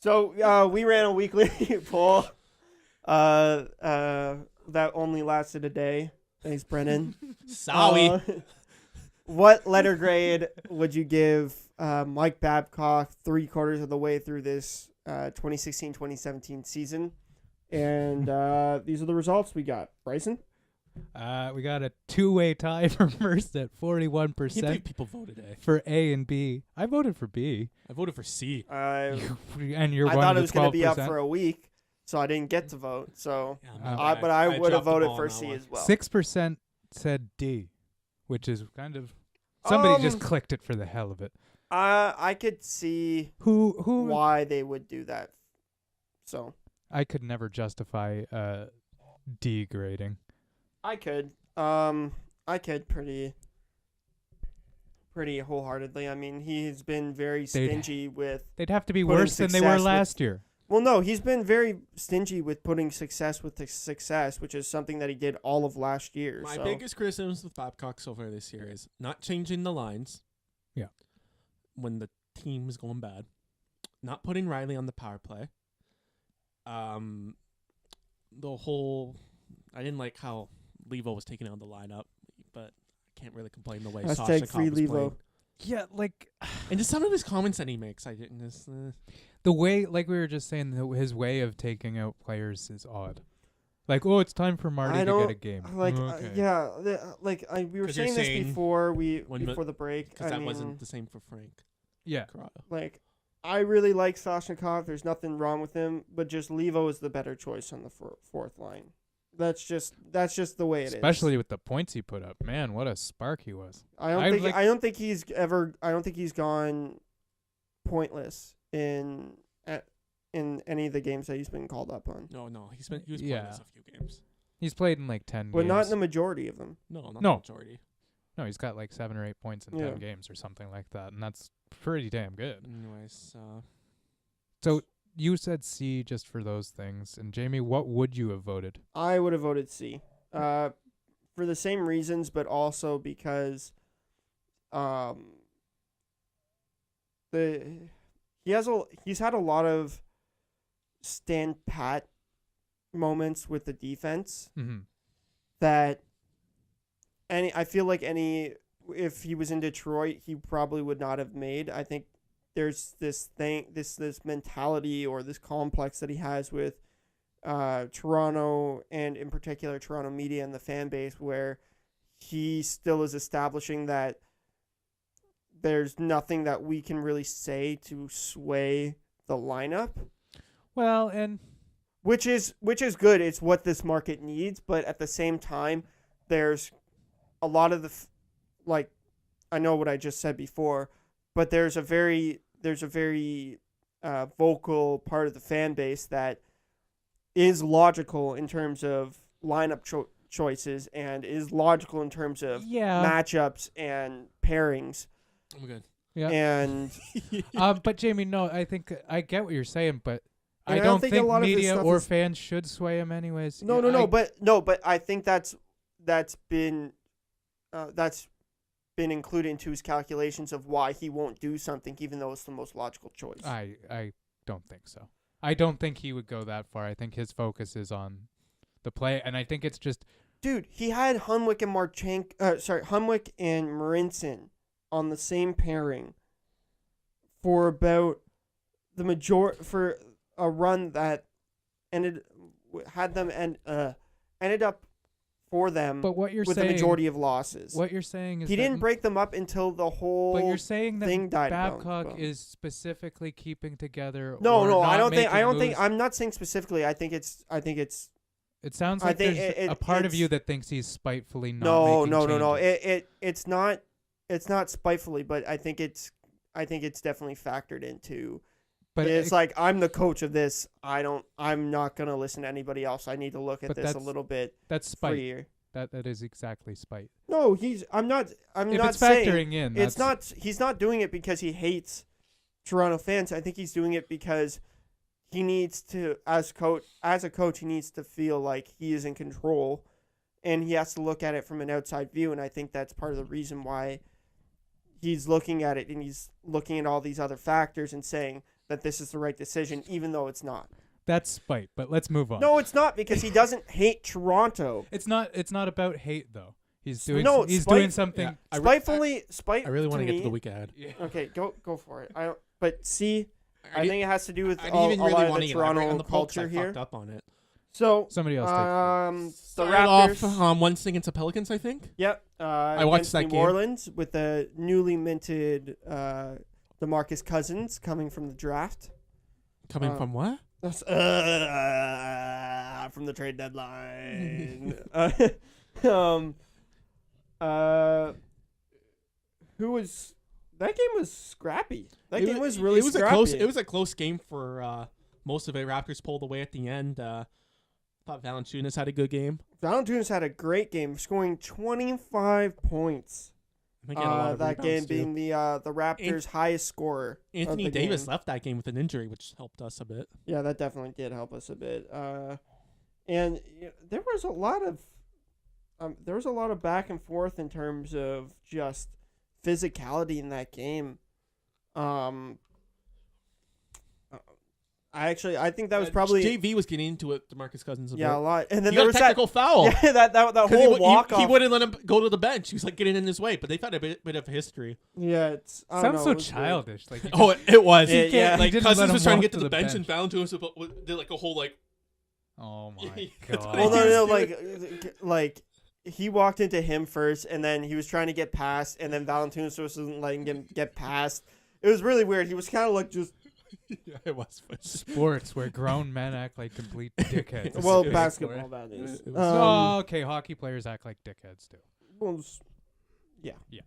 So we ran a weekly poll that only lasted a day. Thanks, Brennan. Sorry. What letter grade would you give Mike Babcock 3/4 of the way through this 2016-2017 season? And these are the results we got. Bryson? We got a two-way tie for first at 41%. Can't believe people voted A. For A and B. I voted for B. I voted for C. And you're I one thought of it was the going to be up 12%. for a week, so I didn't get to vote. So, Yeah, but I would have dropped the voted ball for on that C one. as well. 6% said D, which is kind of... Somebody just Um, clicked it for the hell of it. I could see Who? why they would do that. So I could never justify D grading. I could pretty wholeheartedly. I mean, he's been very stingy with. They'd have to be putting worse than they were success last year. Well, no, he's been very stingy with putting success with the success, which is something that he did all of last year. My so. biggest criticisms with Babcock so far this year is not changing the lines. Yeah. When the team is going bad. Not putting Riley on the power play. The whole... I didn't like how Levo was taken out of the lineup, but I can't really complain the way Sasha free was Levo. playing. Yeah, like... And just some of his comments that he makes, I didn't just... The way, like we were just saying, his way of taking out players is odd. Like, oh, it's time for Marty to get a game. Like, okay. We were 'Cause you're saying this saying before when before the break. Because that wasn't the same for Frank. Yeah. Corrado. Like, I really like Sashnikov. There's nothing wrong with him, but just Levo is the better choice on the fourth line. That's just the way it is. Especially with the points he put up. Man, what a spark he was. I don't think he's gone pointless in any of the games that he's been called up on. No, he was playing this a few games. He's played in like 10 but games. not in the majority of them. No, not No. the majority. No, he's got like 7 or 8 points in 10 games or something like that, and that's pretty damn good. Anyways, So you said C just for those things, and Jamie, what would you have voted? I would have voted C, for the same reasons, but also because, he's had a lot of stand pat moments with the defense that I feel like if he was in Detroit, he probably would not have made. I think there's this mentality or this complex that he has with Toronto, and in particular Toronto media and the fan base, where he still is establishing that there's nothing that we can really say to sway the lineup. Well, and which is good. It's what this market needs, but at the same time, there's a lot of I know what I just said before, but there's a very vocal part of the fan base that is logical in terms of lineup choices and is logical in terms of matchups and pairings. I'm good. Yeah. And but Jamie, no, I think I get what you're saying, but I And don't think think a lot of this media stuff or is- fans should sway him anyways. But I think that's been included into his calculations of why he won't do something, even though it's the most logical choice. I don't think so. I don't think he would go that far. I think his focus is on the play, and I think it's just... Dude, he had Hunwick and Marinson on the same pairing for about for a run that ended up for them But what you're with saying, the majority of losses. What you're saying is he didn't break them up until the whole But you're saying thing that died Babcock down. is specifically keeping together. No, or I not don't think. making moves? I'm not saying specifically. I think it's. It sounds I like think there's a part of you that thinks he's spitefully not No. making changes. It's not. It's not spitefully, but I think it's definitely factored into. But it's like, I'm the coach of this. I'm not gonna listen to anybody else. I need to look at this a little bit. That's spite. Freer. That is exactly spite. No, I'm not. I'm if not it's saying factoring in. it's not. He's not doing it because he hates Toronto fans. I think he's doing it because he needs to, as a coach, he needs to feel like he is in control, and he has to look at it from an outside view. And I think that's part of the reason why he's looking at it, and he's looking at all these other factors and saying, that this is the right decision, even though it's not. That's spite, but let's move on. No, it's not, because he doesn't hate Toronto. It's not about hate though. He's doing something Yeah. Spitefully. I really want to get to the me- week ahead. Yeah. Okay, go for it. But see, I think it has to do with I a didn't even really lot want of to the elaborate on Toronto the poll 'cause culture I here. fucked up on it. So Somebody else the Started off Raptors. one thing against the Pelicans, I think. Yep. I watched against that New game. Orleans with the newly minted DeMarcus Cousins coming from the draft. Coming from what? That's, from the trade deadline. Who was that game was scrappy. That game was really scrappy. It was a close game for most of it. Raptors pulled away at the end. Thought Valanciunas had a good game. Valanciunas had a great game, scoring 25 points. I think he had a lot of that game rebounds, too. being the Raptors' highest scorer. Anthony of the Davis game. left that game with an injury, which helped us a bit. Yeah, that definitely did help us a bit. And there was a lot of back and forth in terms of just physicality in that game. I think that was probably JV was getting into it. DeMarcus Cousins a bit. a lot. And then He there got a was technical foul. Yeah, that 'Cause whole walk off. He wouldn't let him go to the bench. He was like getting in his way, but they've had a bit of history. Yeah, it's I don't Sounds know, so it was weird. childish. Like It was. Yeah, yeah. Like He didn't let Cousins him was trying to walk get to the bench, and Valanciunas did like a whole like. oh my It's god. Well, crazy. no, like he walked into him first, and then he was trying to get past, and then Valanciunas wasn't letting him get past. It was really weird. He was kind of like just Yeah, it was. Sports where grown men act like complete dickheads. well, Yeah, basketball that is. It was- Oh, okay, hockey players act like dickheads too. Well, yeah. Yeah.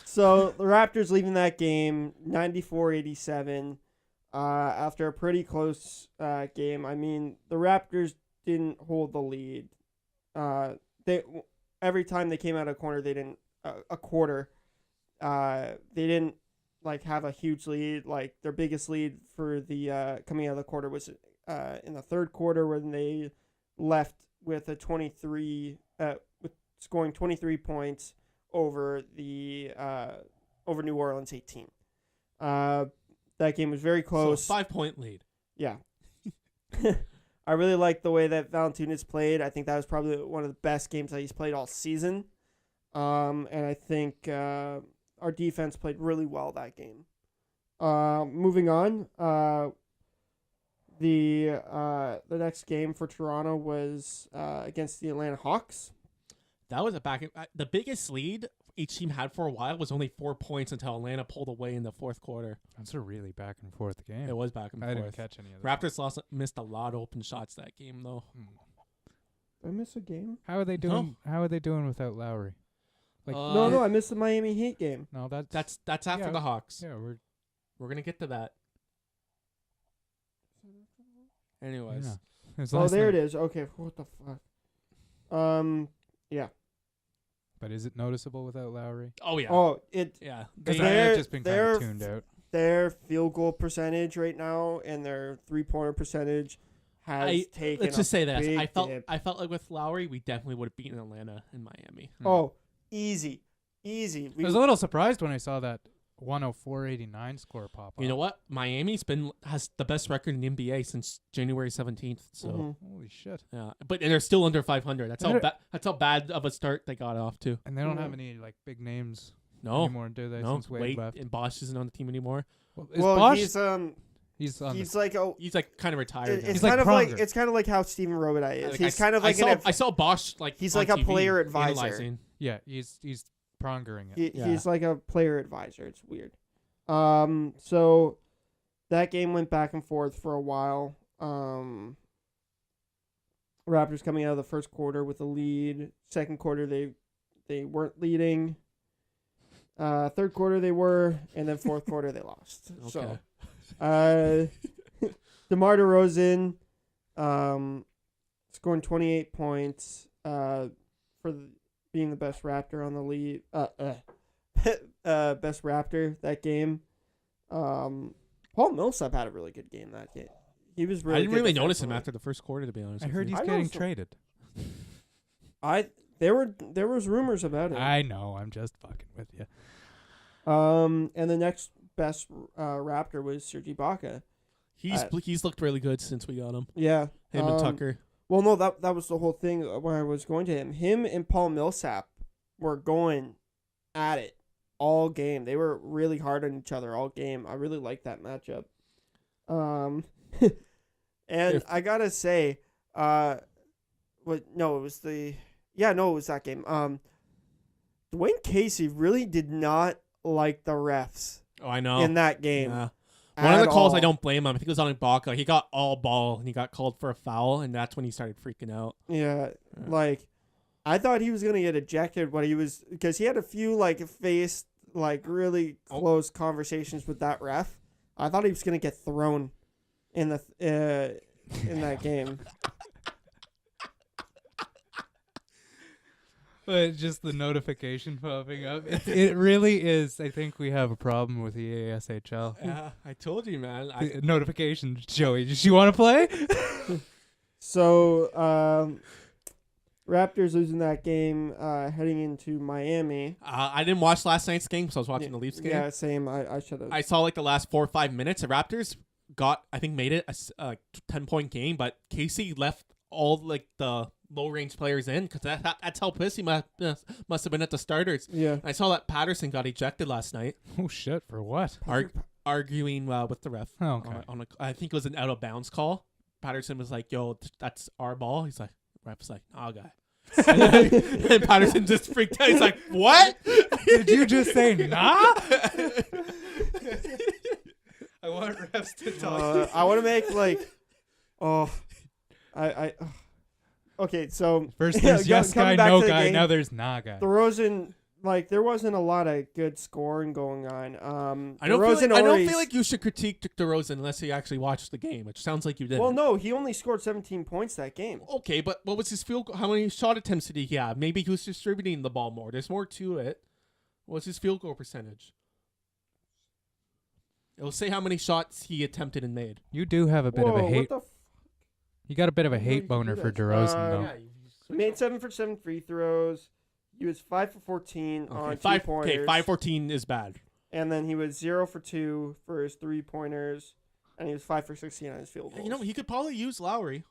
So the Raptors leaving that game 94-87 after a pretty close game. I mean, the Raptors didn't hold the lead. They every time they came out of a corner, they didn't a quarter. They didn't like have a huge lead. Like their biggest lead for the coming out of the quarter was in the third quarter when they left with a 23 with scoring 23 points over the over New Orleans 18. That game was very close. So 5-point lead. Yeah. I really like the way that Valanciunas played. I think that was probably one of the best games that he's played all season. And I think our defense played really well that game. Moving on, the next game for Toronto was against the Atlanta Hawks. That was the biggest lead each team had for a while was only 4 points until Atlanta pulled away in the fourth quarter. That's a really back and forth game. It was back and I forth. didn't catch any of that. Raptors missed a lot of open shots that game though. Did I miss a game? How are they doing? How are they doing without Lowry? Like No, I missed the Miami Heat game. no, That's after Yeah. the Hawks. yeah. We're gonna get to that. Anyways, Yeah. It was Oh, last there night. it is. Okay, what the fuck? Yeah. But is it noticeable without Lowry? oh yeah, Oh, it yeah. Because They- I They're- had just been kind they're of tuned out. their field goal percentage right now and their 3-pointer percentage has taken. let's just say this: big I felt dip. like with Lowry, we definitely would have beaten Atlanta in Miami. Oh, easy. I was a little surprised when I saw that 104.89 score pop up. You know what? Miami's has the best record in the NBA since January 17th. So Mhm. Holy shit! yeah, but they're still under 500. That's how They're- that's how bad of a start they got off to. And they don't Mhm. have any like big names No, anymore, do they? no. Since Wade Wade left. and Bosch isn't on the team anymore. Well, is Well, Bosch? he's on he's the, like He's like kind of retired. now. it's He's like kind of like Pronger. it's kind of like how Steven Robitaille is. Like, He's I, kind of I like saw, an I saw Bosch like he's on like a TV player advisor. analyzing. yeah. He's prongering it. Yeah. He's like a player advisor. It's weird. So that game went back and forth for a while. Raptors coming out of the first quarter with a lead. Second quarter they weren't leading. Third quarter they were, and then fourth quarter they lost. Okay. So, DeMar DeRozan, scoring 28 points, being the best Raptor on the lead. Best Raptor that game. Paul Millsap had a really good game that game. He was really. I didn't good really notice him defensively. after the first quarter, to be honest. I with heard you. he's I getting also- traded. There was rumors about it. I know. I'm just fucking with you. And the next best Raptor was Serge Ibaka. He's looked really good since we got him. Yeah. Him and Tucker. Well, no, that was the whole thing when I was going to him. Him and Paul Millsap were going at it all game. They were really hard on each other all game. I really liked that matchup. And I gotta say, it was that game. Dwayne Casey really did not like the refs. Oh, I know. In that game. Yeah. One of the calls, I don't blame him. I think it was on Ibaka. He got all ball, and he got called for a foul, and that's when he started freaking out. Yeah, like, I thought he was going to get ejected, but because he had a few, like, faced, like, really close conversations with that ref. I thought he was going to get thrown in that game. But just the notification popping up. It really is. I think we have a problem with the ASHL. Yeah, I told you, man. Notification, Joey. Does you want to play? So, Raptors losing that game, heading into Miami. I didn't watch last night's game, so I was watching the Leafs game. Yeah, same. I should have. I saw like the last 4 or 5 minutes. The Raptors made it a 10-point game, but Casey left all like the low-range players in because that's how pissed he must have been at the starters. Yeah. I saw that Patterson got ejected last night. Oh, shit. For what? Arguing with the ref. Oh, okay. I think it was an out-of-bounds call. Patterson was like, yo, that's our ball. He's like, ref's like, oh, guy. And Patterson just freaked out. He's like, what? Did you just say nah? I want refs to talk. I want to make like, okay, so first there's yes guy, no guy. Now there's nah guy. DeRozan, like, there wasn't a lot of good scoring going on. I don't feel like you should critique DeRozan unless you actually watched the game, which sounds like you did. Well, no, he only scored 17 points that game. Okay, but what was his field goal? How many shot attempts did he have? Maybe he was distributing the ball more. There's more to it. What's his field goal percentage? It'll say how many shots he attempted and made. You do have a bit of a hate. You got a bit of a Why hate boner for DeRozan, though. Yeah, he made 7 for 7 free throws. He was 5 for 14 on 2-pointers. Okay, 5-14 is bad. And then he was 0 for 2 for his 3-pointers. And he was 5 for 16 on his field goals. You know, he could probably use Lowry.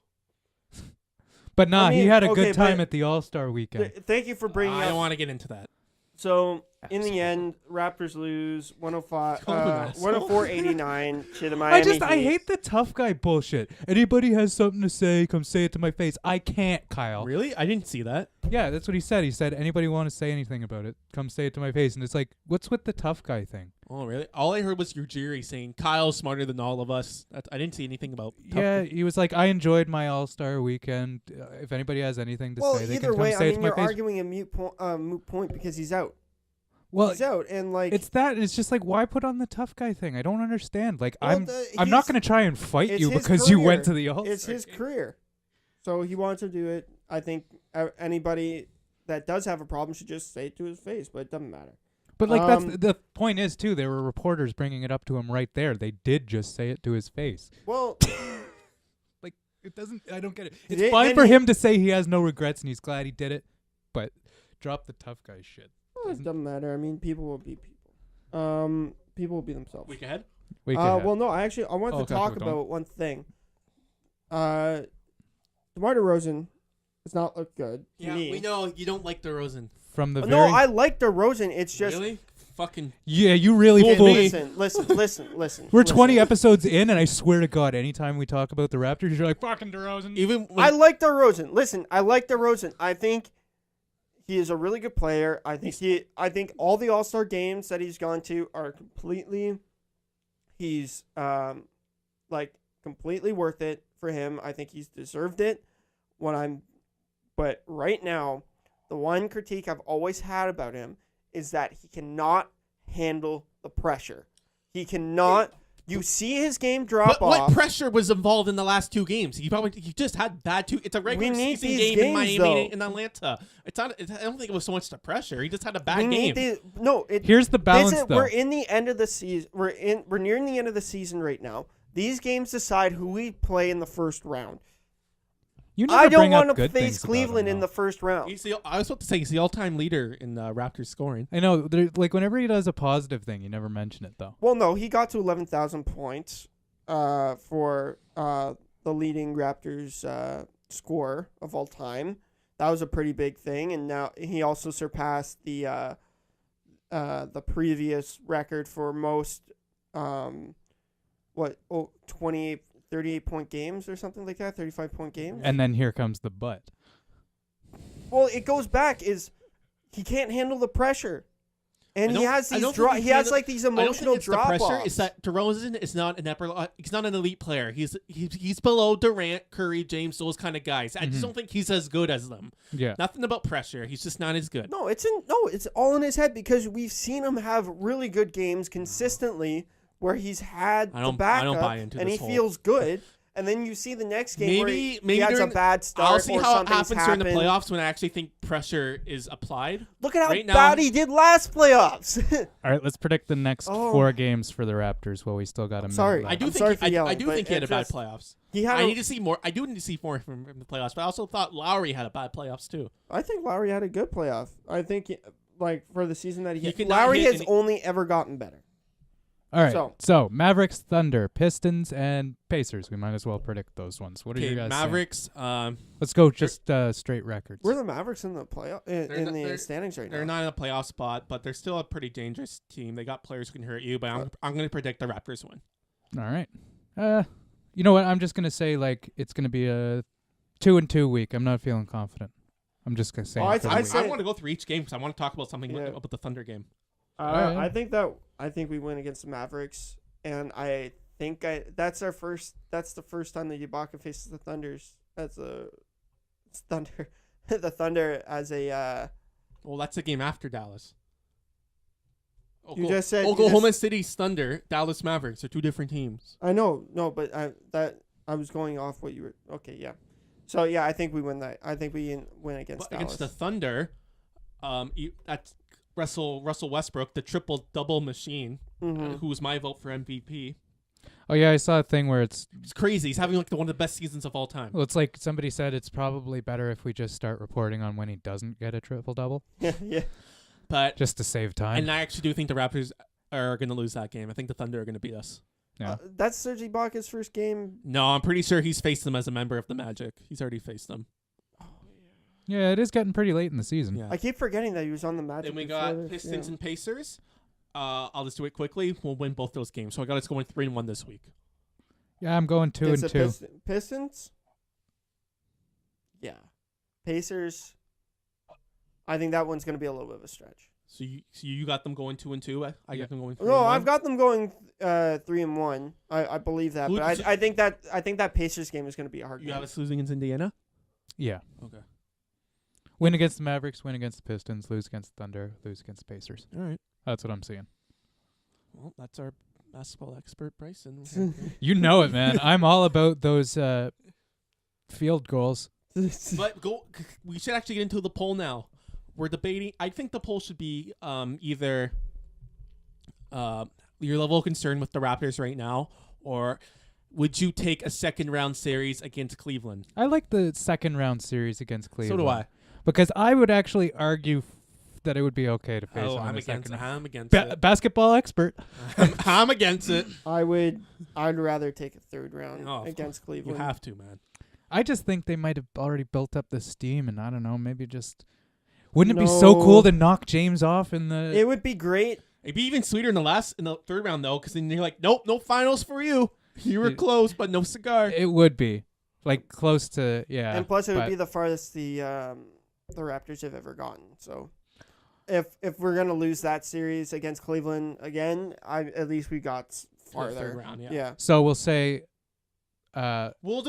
But he had a good time at the All-Star weekend. Thank you for bringing up. I don't want to get into that. So, in the end, Raptors lose 104-89 to the Miami Heat. I hate the tough guy bullshit. Anybody has something to say, come say it to my face. I can't, Kyle. Really? I didn't see that. Yeah, that's what he said. He said, anybody want to say anything about it, come say it to my face. And it's like, what's with the tough guy thing? Oh, really? All I heard was Ujiri saying, Kyle's smarter than all of us. I didn't see anything about tough guy. He was like, I enjoyed my All-Star weekend. If anybody has anything to say, they can come say it to my face. You're arguing a moot point because he's out. Well, he's out, and like it's that. It's just like, why put on the tough guy thing? I don't understand. Like, I'm not going to try and fight you because you went to the All-Star. It's his career, so he wants to do it. I think anybody that does have a problem should just say it to his face, but it doesn't matter. But like that's the point is too. There were reporters bringing it up to him right there. They did just say it to his face. Well, like it doesn't. I don't get it. It's fine for him to say he has no regrets and he's glad he did it, but drop the tough guy shit. Well, it doesn't matter. I mean, people will be people. People will be themselves. Week ahead? Well, no. I wanted to talk about one thing. DeMar DeRozan does not look good. Yeah, we know you don't like DeRozan. From the no, I like DeRozan. It's just really fucking. Yeah, you really fooled me. Listen. We're 20 episodes in, and I swear to God, anytime we talk about the Raptors, you're like fucking DeRozan. I like DeRozan. Listen, I like DeRozan. I think he is a really good player. I think all the All-Star games that he's gone to are completely completely worth it for him. I think he's deserved it. But right now, the one critique I've always had about him is that he cannot handle the pressure. He cannot. You see his game drop off. What pressure was involved in the last 2 games? He just had bad 2. It's a regular season game in Miami and Atlanta. It's not. I don't think it was so much the pressure. He just had a bad game. Here's the balance, though. We're in the end of the season. We're nearing the end of the season right now. These games decide who we play in the first round. You never I don't bring up want to good face things about Cleveland him, in though. the first round. I was about to say he's the all-time leader in Raptors scoring. I know. Like whenever he does a positive thing, you never mention it though. Well, no, he got to 11,000 points for the leading Raptors scorer of all time. That was a pretty big thing, and now he also surpassed the previous record for most 38-point games or something like that, 35-point games. And then here comes the but. Well, it goes back is he can't handle the pressure. And he has these he has like these emotional drop offs. The pressure is that DeRozan is not he's not an elite player. He's below Durant, Curry, James, those kind of guys. I just don't think he's as good as them. Yeah. Nothing about pressure. He's just not as good. No, it's all in his head because we've seen him have really good games consistently where he's had the backup I don't buy into and this he feels good. And then you see the next game where he has a bad start. I'll see or how it something's happens during the happened. playoffs when I actually think pressure is applied. Look at how Right now, bad he did last playoffs. All right, let's predict the next 4 games for the Raptors while we still got a minute Sorry. left. I do I'm think sorry he, for I yelling, do but think he had a it bad just- playoffs. I need to see more. I do need to see more from the playoffs, but I also thought Lowry had a bad playoffs too. I think Lowry had a good playoff. I think for the season that he could not Lowry hit has only ever gotten better. All right, so Mavericks, Thunder, Pistons, and Pacers. We might as well predict those ones. What are you guys Mavericks, saying? Let's go just straight records. Where are the Mavericks in the playoff in the standings right now? They're not in a playoff spot, but they're still a pretty dangerous team. They got players who can hurt you, but I'm going to predict the Raptors win. All right. You know what? I'm just going to say it's going to be a 2-2 week. I'm not feeling confident. I'm just going to say. I want to go through each game because I want to talk about something about the Thunder game. I think we win against the Mavericks, and I think that's the first time that Ibaka faces the Thunders as a Thunder, the Thunder as a. Well, that's a game after Dallas. Just said Oklahoma City's Thunder, Dallas Mavericks are two different teams. I know, but I was going off what you were. Okay, yeah. So yeah, I think we win that. I think we win against Dallas. Against the Thunder, that's Russell Westbrook, the triple-double machine, who was my vote for MVP. Oh, yeah, I saw a thing where it's crazy. He's having one of the best seasons of all time. Well, it's like somebody said it's probably better if we just start reporting on when he doesn't get a triple-double. Yeah. But just to save time. And I actually do think the Raptors are going to lose that game. I think the Thunder are going to beat us. Yeah. That's Serge Ibaka's first game. No, I'm pretty sure he's faced them as a member of the Magic. He's already faced them. Yeah, it is getting pretty late in the season. Yeah. I keep forgetting that he was on the Magic. Then we got Pistons and Pacers. I'll just do it quickly. We'll win both those games. So I got us going 3-1 this week. Yeah, I'm going 2-2. Pistons? Yeah. Pacers, I think that one's going to be a little bit of a stretch. So you got them going 2-2. I got them going 3-1. No, I've got them going 3-1. I believe that, but I think that Pacers game is going to be a hard game. You have us losing against Indiana? Yeah. Okay. Win against the Mavericks, win against the Pistons, lose against the Thunder, lose against the Pacers. All right. That's what I'm seeing. Well, that's our basketball expert, Bryson. You know it, man. I'm all about those field goals. But we should actually get into the poll now. We're debating. I think the poll should be either your level of concern with the Raptors right now, or would you take a second-round series against Cleveland? I like the second-round series against Cleveland. So do I. Because I would actually argue that it would be okay to face them in the second round. I'm against it. Basketball expert. I'm against it. I'd rather take a third round against Cleveland. You have to, man. I just think they might have already built up the steam, and I don't know, maybe just... Wouldn't it be so cool to knock James off in the... It would be great. It'd be even sweeter in the third round, though, because then you're like, nope, no finals for you. You were close, but no cigar. It would be. Like, close to, yeah. And plus, it would be the farthest the Raptors have ever gotten. So, if we're going to lose that series against Cleveland again, at least we got farther. Third round, yeah. So, we'll say... We'll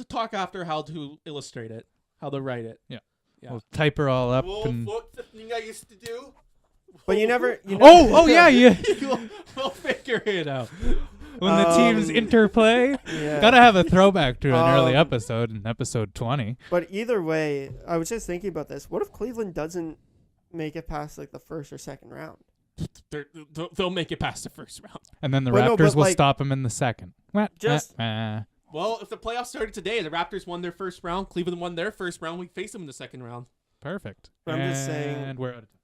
talk after how to illustrate it, how to write it. Yeah. We'll type her all up. What the thing I used to do? But you never yeah. We'll figure it out. When the teams interplay. Yeah. Gotta have a throwback to an early episode in episode 20. But either way, I was just thinking about this. What if Cleveland doesn't make it past like the first or second round? They'll make it past the first round. And then the Raptors will stop them in the second. Well, if the playoffs started today, the Raptors won their first round, Cleveland won their first round, we face them in the second round. Perfect. But I'm just saying. And we're out of time.